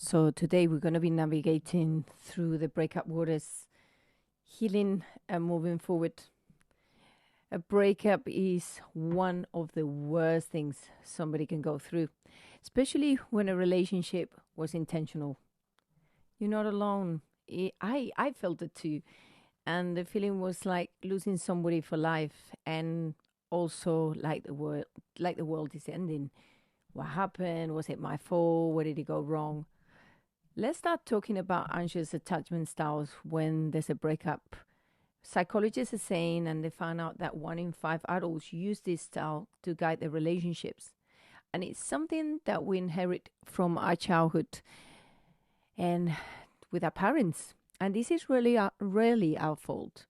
So today we're going to be navigating through the breakup waters, healing and moving forward. A breakup is one of the worst things somebody can go through, especially when a relationship was intentional. You're not alone. I felt it too. And the feeling was like losing somebody for life and also like the world is ending. What happened? Was it my fault? Where did it go wrong? Let's start talking about anxious attachment styles when there's a breakup. Psychologists are saying, and they found out that 1 in 5 adults use this style to guide their relationships. And it's something that we inherit from our childhood and with our parents. And this is rarely our fault.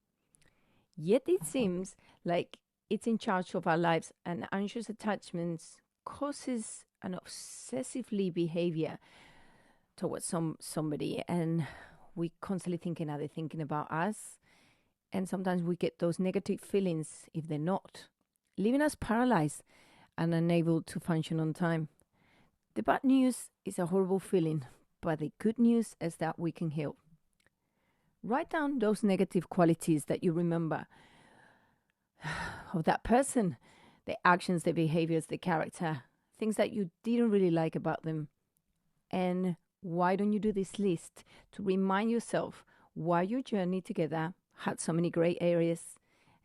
Yet it seems like it's in charge of our lives, and anxious attachments causes an obsessively behavior towards somebody, and we constantly thinking, are they thinking about us? And sometimes we get those negative feelings if they're not, leaving us paralyzed and unable to function on time. The bad news is a horrible feeling, but the good news is that we can heal. Write down those negative qualities that you remember of that person, the actions, the behaviors, the character, things that you didn't really like about them. And why don't you do this list to remind yourself why your journey together had so many great areas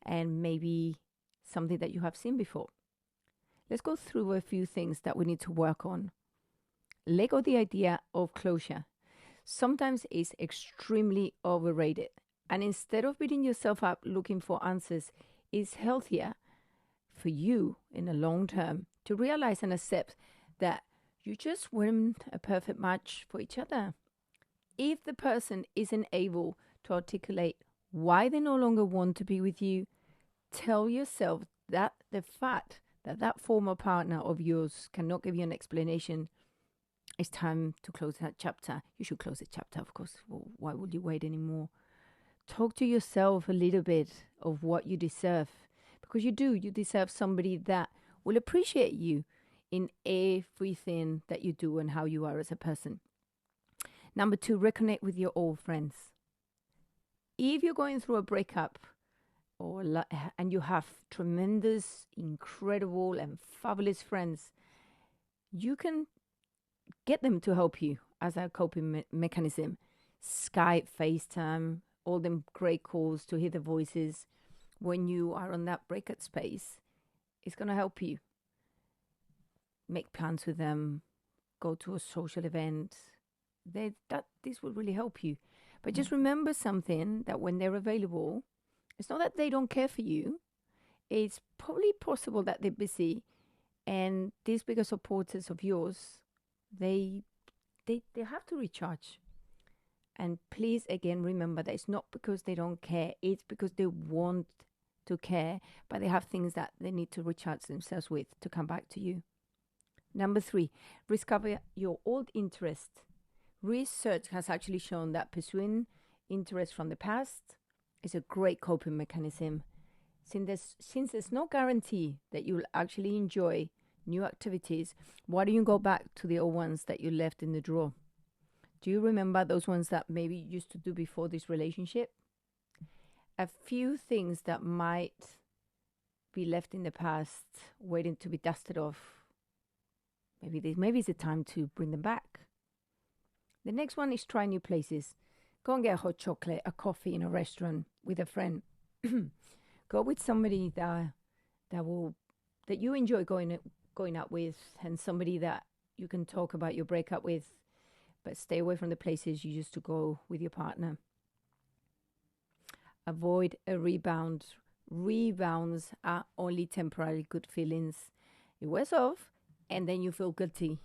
and maybe something that you have seen before? Let's go through a few things that we need to work on. Let go the idea of closure. Sometimes it's extremely overrated. And instead of beating yourself up looking for answers, it's healthier for you in the long term to realize and accept that you just weren't a perfect match for each other. If the person isn't able to articulate why they no longer want to be with you, tell yourself that the fact that that former partner of yours cannot give you an explanation, it's time to close that chapter. You should close the chapter, of course. Well, why would you wait anymore? Talk to yourself a little bit of what you deserve, because you do. You deserve somebody that will appreciate you in everything that you do and how you are as a person. Number 2, reconnect with your old friends. If you're going through a breakup and you have tremendous, incredible, and fabulous friends, you can get them to help you as a coping mechanism. Skype, FaceTime, all them great calls to hear the voices when you are on that breakup space. It's going to help you. Make plans with them, go to a social event. This will really help you. But just remember something, that when they're available, it's not that they don't care for you. It's probably possible that they're busy, and these bigger supporters of yours, they have to recharge. And please again remember that it's not because they don't care, it's because they want to care, but they have things that they need to recharge themselves with to come back to you. Number 3, discover your old interest. Research has actually shown that pursuing interest from the past is a great coping mechanism. Since there's no guarantee that you'll actually enjoy new activities, why don't you go back to the old ones that you left in the drawer? Do you remember those ones that maybe you used to do before this relationship? A few things that might be left in the past, waiting to be dusted off. Maybe it's the time to bring them back. The next one is try new places. Go and get a hot chocolate, a coffee in a restaurant with a friend. Go with somebody that you enjoy going out with, and somebody that you can talk about your breakup with, but stay away from the places you used to go with your partner. Avoid a rebound. Rebounds are only temporary good feelings. It wears off, and then you feel guilty.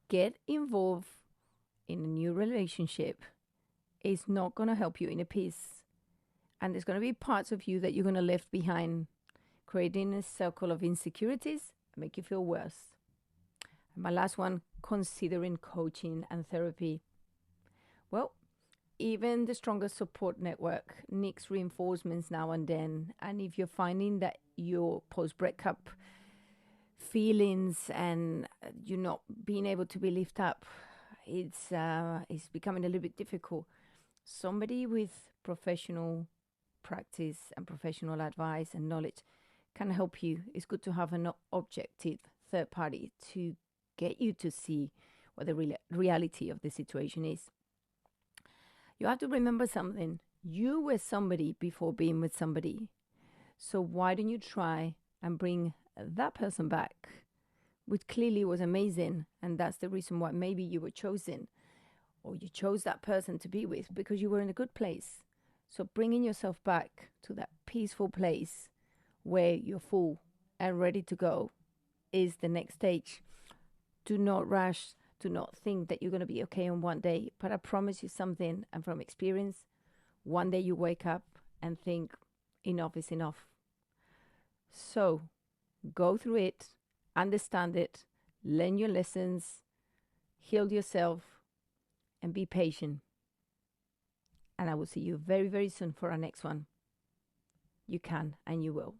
Get involved in a new relationship. It's not going to help you in a peace. And there's going to be parts of you that you're going to leave behind, creating a circle of insecurities and make you feel worse. And my last one, considering coaching and therapy. Well, even the strongest support network needs reinforcements now and then. And if you're finding that your post-breakup feelings and you're not being able to be lifted up, it's becoming a little bit difficult. Somebody with professional practice and professional advice and knowledge can help you. It's good to have an objective third party to get you to see what the reality of the situation is. You have to remember something. You were somebody before being with somebody. So why don't you try and bring that person back, which clearly was amazing. And that's the reason why maybe you were chosen, or you chose that person to be with because you were in a good place. So bringing yourself back to that peaceful place where you're full and ready to go is the next stage. Do not rush. Do not think that you're going to be okay on one day. But I promise you something, and from experience, one day you wake up and think, enough is enough. So go through it, understand it, learn your lessons, heal yourself, and be patient. And I will see you very, very soon for our next one. You can and you will.